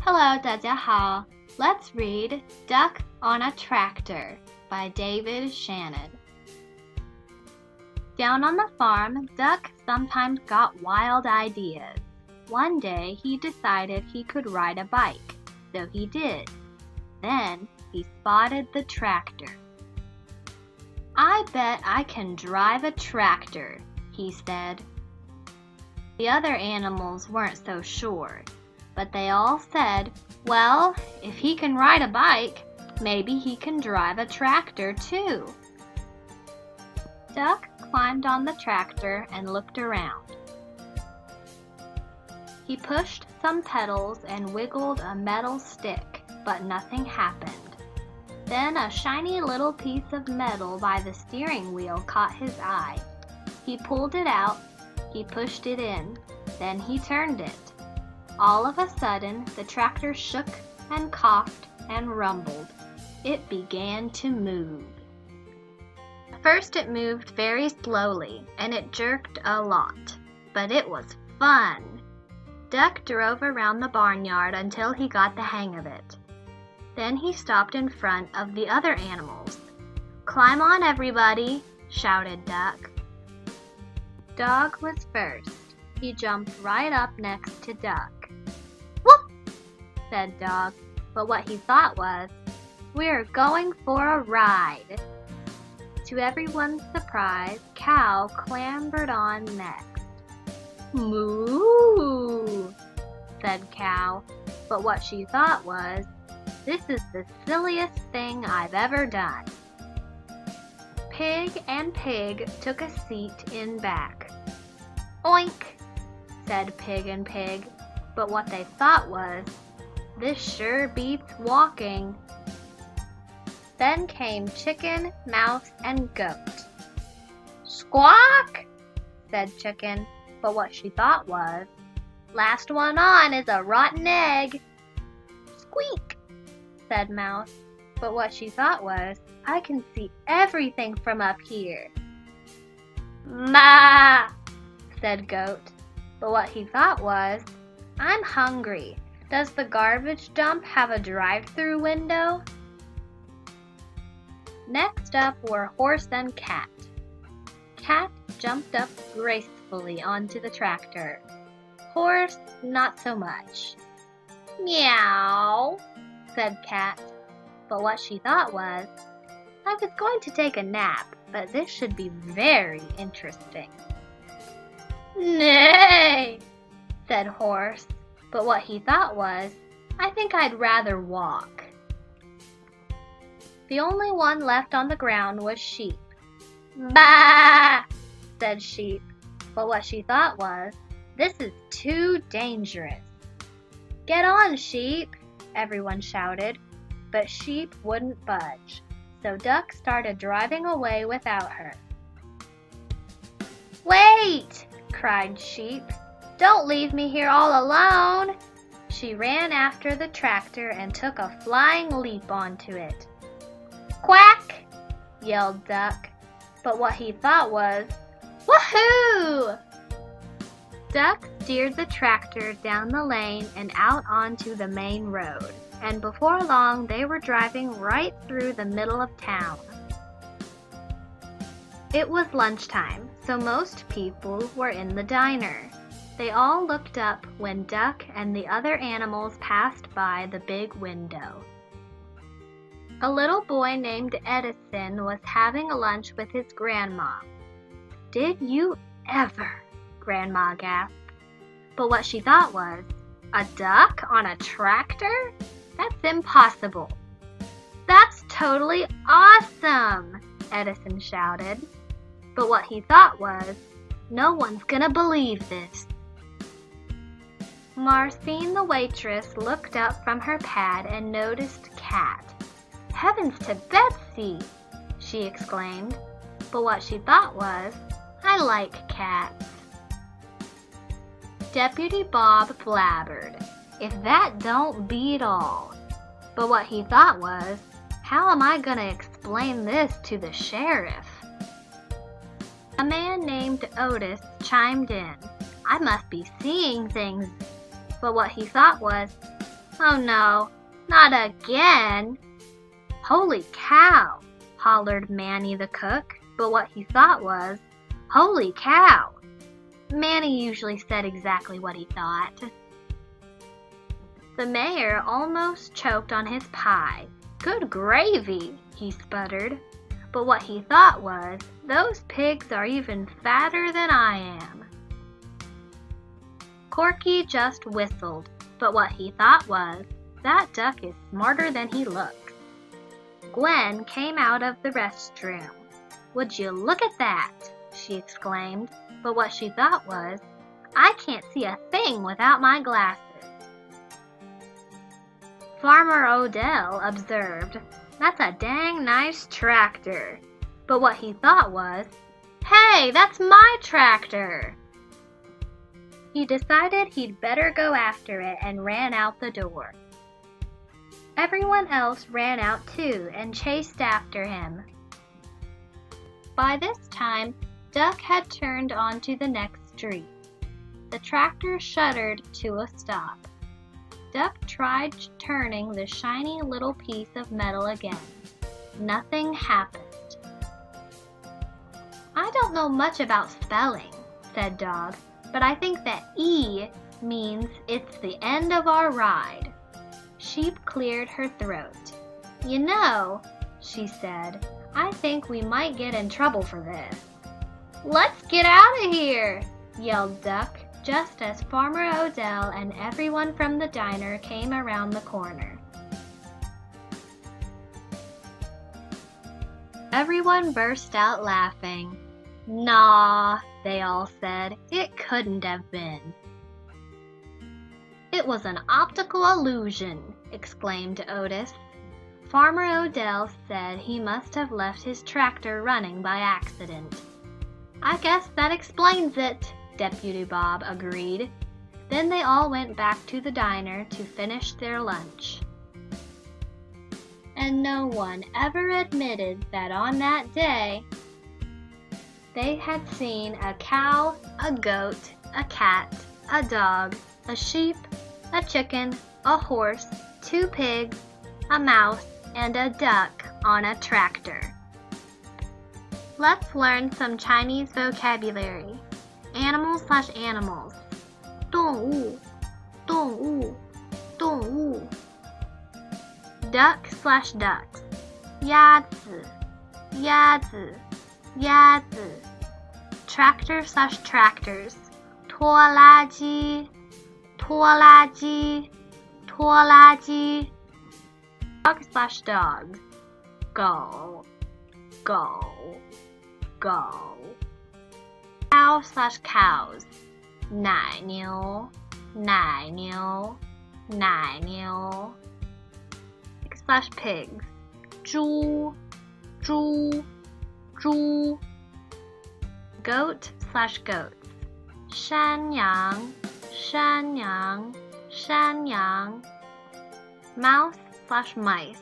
Hello, 大家好. Let's read Duck on a Tractor by David Shannon. Down on the farm, Duck sometimes got wild ideas. One day he decided he could ride a bike, so he did. Then he spotted the tractor. "I bet I can drive a tractor," he said. The other animals weren't so sure, but they all said, "Well, if he can ride a bike, maybe he can drive a tractor too." Duck climbed on the tractor and looked around. He pushed some pedals and wiggled a metal stick, but nothing happened. Then a shiny little piece of metal by the steering wheel caught his eye. He pulled it out, he pushed it in, then he turned it. All of a sudden, the tractor shook and coughed and rumbled. It began to move. At first it moved very slowly, and it jerked a lot, but it was fun. Duck drove around the barnyard until he got the hang of it. Then he stopped in front of the other animals. "Climb on, everybody," shouted Duck. Dog was first. He jumped right up next to Duck. "Whoop!" said Dog, but what he thought was, "We're going for a ride." To everyone's surprise, Cow clambered on next. "Moo!" said Cow, but what she thought was, "This is the silliest thing I've ever done." Pig and Pig took a seat in back. "Oink!" said Pig and Pig, but what they thought was, "This sure beats walking." Then came Chicken, Mouse, and Goat. "Squawk!" said Chicken, but what she thought was, "Last one on is a rotten egg." "Squeak!" said Mouse, but what she thought was, "I can see everything from up here." "Ma!" said Goat, but what he thought was, "I'm hungry. Does the garbage dump have a drive-through window?" Next up were Horse and Cat. Cat jumped up gracefully onto the tractor. Horse, not so much. "Meow," said Cat, but what she thought was, "I was going to take a nap, but this should be very interesting." "Neigh," said Horse, but what he thought was, "I think I'd rather walk." The only one left on the ground was Sheep. "Bah!" said Sheep, but what she thought was, "This is too dangerous." "Get on, Sheep," everyone shouted, but Sheep wouldn't budge, so Duck started driving away without her. "Wait!" cried Sheep. "Don't leave me here all alone!" She ran after the tractor and took a flying leap onto it. "Quack!" yelled Duck, but what he thought was, "Woohoo!" Duck steered the tractor down the lane and out onto the main road, and before long they were driving right through the middle of town. It was lunchtime, so most people were in the diner. They all looked up when Duck and the other animals passed by the big window. A little boy named Edison was having lunch with his grandma. "Did you ever?" Grandma gasped. But what she thought was, "A duck on a tractor? That's impossible." "That's totally awesome!" Edison shouted. But what he thought was, "No one's gonna believe this." Marcine the waitress looked up from her pad and noticed Cat. "Heavens to Betsy!" she exclaimed. But what she thought was, "I like cats." Deputy Bob blabbered, "If that don't beat all." But what he thought was, "How am I gonna explain this to the sheriff?" A man named Otis chimed in, "I must be seeing things." But what he thought was, Oh no, not again! Holy cow! Hollered Manny the cook, but what he thought was, Holy cow! Manny usually said exactly what he thought. The mayor almost choked on his pie. Good gravy, he sputtered. But what he thought was, those pigs are even fatter than I am. Corky just whistled, but what he thought was, that duck is smarter than he looks. Gwen came out of the restroom. Would you look at that? She exclaimed, but what she thought was, I can't see a thing without my glasses. Farmer Odell observed, that's a dang nice tractor. But what he thought was, hey, that's my tractor. He decided he'd better go after it and ran out the door. Everyone else ran out too and chased after him. By this time, Duck had turned onto the next street. The tractor shuddered to a stop. Duck tried turning the shiny little piece of metal again. Nothing happened. I don't know much about spelling, said Dog, but I think that E means it's the end of our ride. Sheep cleared her throat. You know, she said, I think we might get in trouble for this. Let's get out of here, yelled Duck, just as Farmer Odell and everyone from the diner came around the corner. Everyone burst out laughing. Nah, they all said, it couldn't have been. It was an optical illusion, exclaimed Otis. Farmer Odell said he must have left his tractor running by accident. I guess that explains it, Deputy Bob agreed. Then they all went back to the diner to finish their lunch. And no one ever admitted that on that day they had seen a cow, a goat, a cat, a dog, a sheep, a chicken, a horse, 2 pigs, a mouse, and a duck on a tractor. Let's learn some Chinese vocabulary. Animals/animals. 动物动物动物 Duck/ducks. 鸭子鸭子鸭子 Tractor/tractors. 拖拉机拖拉机拖拉机 Dog/dogs. 狗狗狗 Cow/cows. 奶牛奶牛奶牛 Pig/pigs. 猪猪猪 Goat/goats. 山羊山羊山羊 Mouse/mice.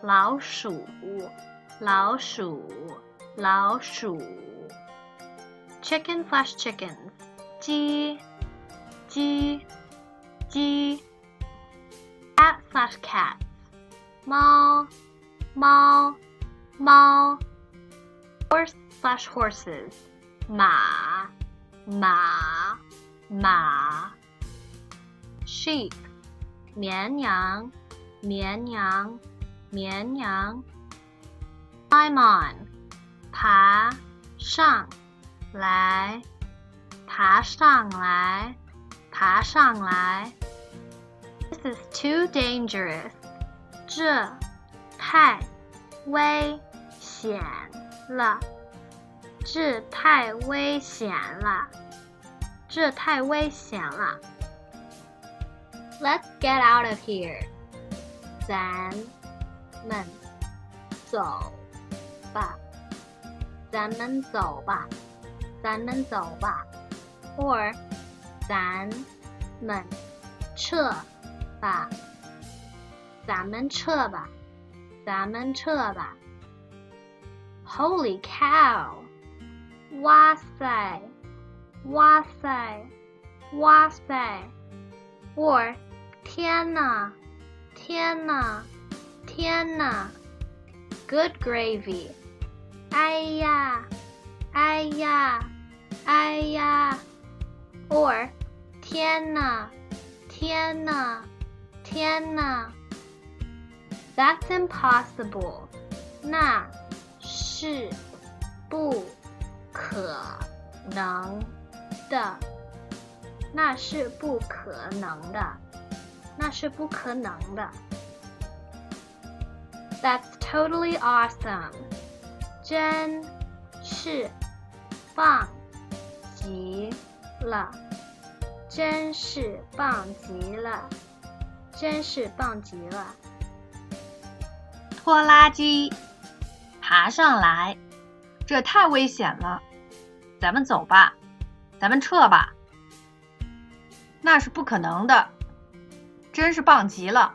老鼠老鼠老鼠 Chicken/chickens. 鸡鸡鸡 Cat/cats. 猫猫猫 Horse/horses. 马马马 Sheep. 绵羊绵羊绵羊 Climb on. 爬上来爬上来爬上来 This is too dangerous. 这太危险了这太危险了这太危险了 Let's get out of here. 咱们走吧咱们走吧咱们走吧 Or 咱们撤吧咱们撤吧咱们撤吧 Holy cow! 哇塞哇塞哇塞 Or 天哪，天哪，天哪 Good gravy 哎呀，哎呀，哎呀 Or 天哪，天哪，天哪 That's impossible 那是不可能的，那是不可能的，那是不可能的。That's totally awesome 真是棒极了，真是棒极了，真是棒极了。拖拉机，爬上来，这太危险了，咱们走吧，咱们撤吧。那是不可能的，真是棒极了。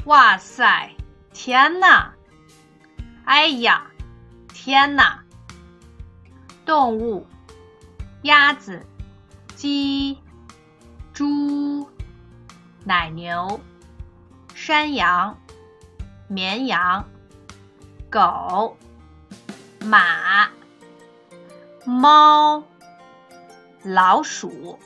哇塞，天哪！哎呀，天哪！动物，鸭子、鸡、猪、奶牛、山羊、绵羊、狗、马、猫、老鼠。